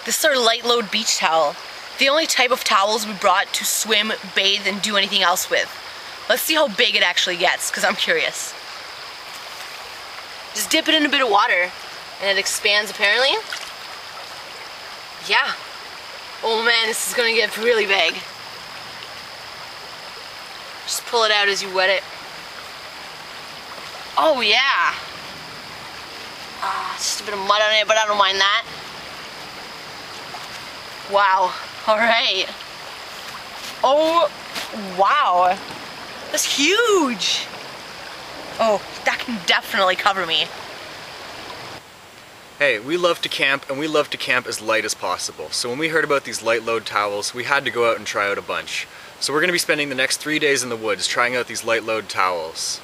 This is our Lightload beach towel. The only type of towels we brought to swim, bathe, and do anything else with. Let's see how big it actually gets, because I'm curious. Just dip it in a bit of water, and it expands apparently. Yeah. Oh man, this is gonna get really big. Just pull it out as you wet it. Oh yeah. Just a bit of mud on it, but I don't mind that. Wow. Alright. Oh, wow. That's huge. Oh, that can definitely cover me. Hey, we love to camp, and we love to camp as light as possible. So when we heard about these Lightload towels, we had to go out and try out a bunch. So we're going to be spending the next 3 days in the woods trying out these Lightload towels.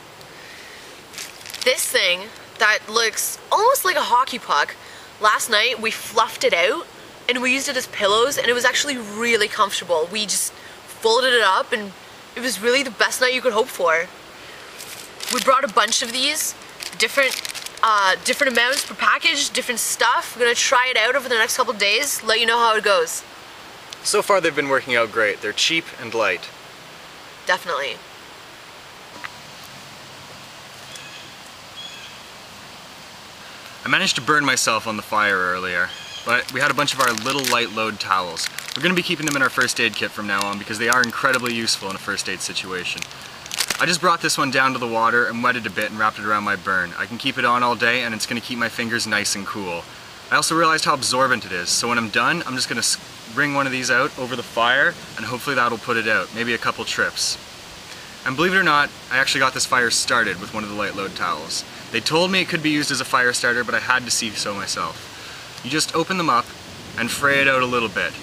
This thing that looks almost like a hockey puck, last night we fluffed it out and we used it as pillows, and it was actually really comfortable. We just folded it up and it was really the best night you could hope for. We brought a bunch of these, different amounts per package, different stuff. We're gonna try it out over the next couple of days, let you know how it goes. So far they've been working out great. They're cheap and light. Definitely. I managed to burn myself on the fire earlier, but we had a bunch of our little Lightload towels. We're going to be keeping them in our first aid kit from now on because they are incredibly useful in a first aid situation. I just brought this one down to the water and wetted a bit and wrapped it around my burn. I can keep it on all day and it's going to keep my fingers nice and cool. I also realized how absorbent it is, so when I'm done, I'm just going to wring one of these out over the fire and hopefully that'll put it out, maybe a couple trips. And believe it or not, I actually got this fire started with one of the Lightload towels. They told me it could be used as a fire starter, but I had to see so myself. You just open them up and fray it out a little bit.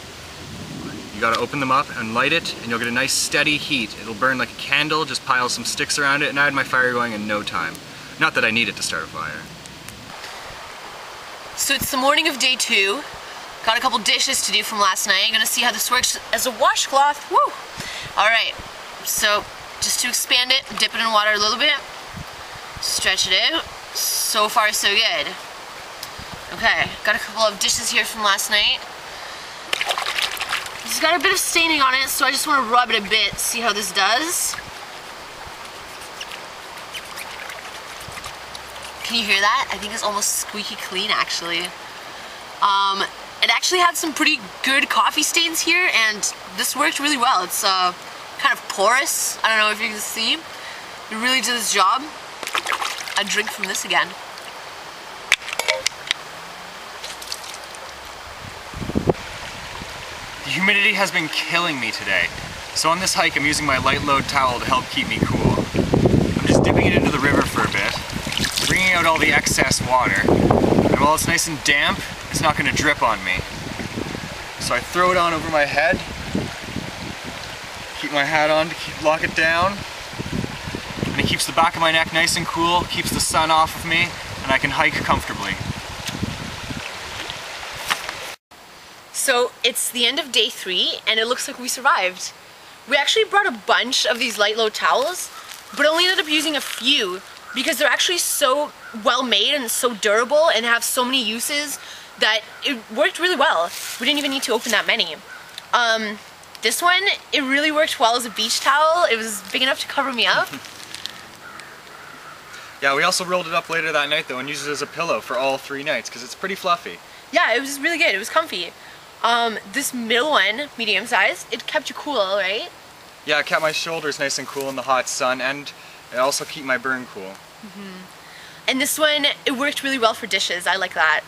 You gotta open them up and light it, and you'll get a nice steady heat. It'll burn like a candle, just pile some sticks around it, and I had my fire going in no time. Not that I needed to start a fire. So it's the morning of day 2. Got a couple dishes to do from last night. I'm gonna see how this works as a washcloth. Woo! Alright, so just to expand it, dip it in water a little bit. Stretch it out. So far, so good. Okay, got a couple of dishes here from last night. It's got a bit of staining on it, so I just want to rub it a bit, see how this does. Can you hear that? I think it's almost squeaky clean, actually. It actually had some pretty good coffee stains here, and this worked really well. It's kind of porous. I don't know if you can see. It really did its job. I'd drink from this again. The humidity has been killing me today. So on this hike I'm using my Lightload towel to help keep me cool. I'm just dipping it into the river for a bit, bringing out all the excess water, and while it's nice and damp, it's not going to drip on me. So I throw it on over my head, keep my hat on to lock it down, and it keeps the back of my neck nice and cool, keeps the sun off of me, and I can hike comfortably. So it's the end of day 3 and it looks like we survived. We actually brought a bunch of these Lightload towels, but only ended up using a few because they're actually so well made and so durable and have so many uses that it worked really well. We didn't even need to open that many. This one, it really worked well as a beach towel. It was big enough to cover me up. Yeah, we also rolled it up later that night though and used it as a pillow for all 3 nights because it's pretty fluffy. Yeah, it was really good. It was comfy. This middle one, medium size, it kept you cool, right? Yeah, it kept my shoulders nice and cool in the hot sun, and it also kept my burn cool. And this one, it worked really well for dishes. I like that.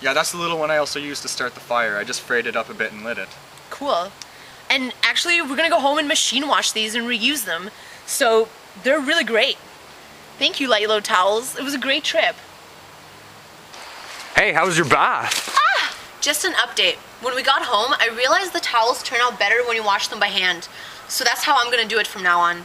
Yeah, that's the little one I also used to start the fire. I just frayed it up a bit and lit it. Cool. And actually, we're gonna go home and machine wash these and reuse them. So they're really great. Thank you, Lightload Towels. It was a great trip. Hey, how was your bath? Just an update. When we got home, I realized the towels turn out better when you wash them by hand. So that's how I'm gonna do it from now on.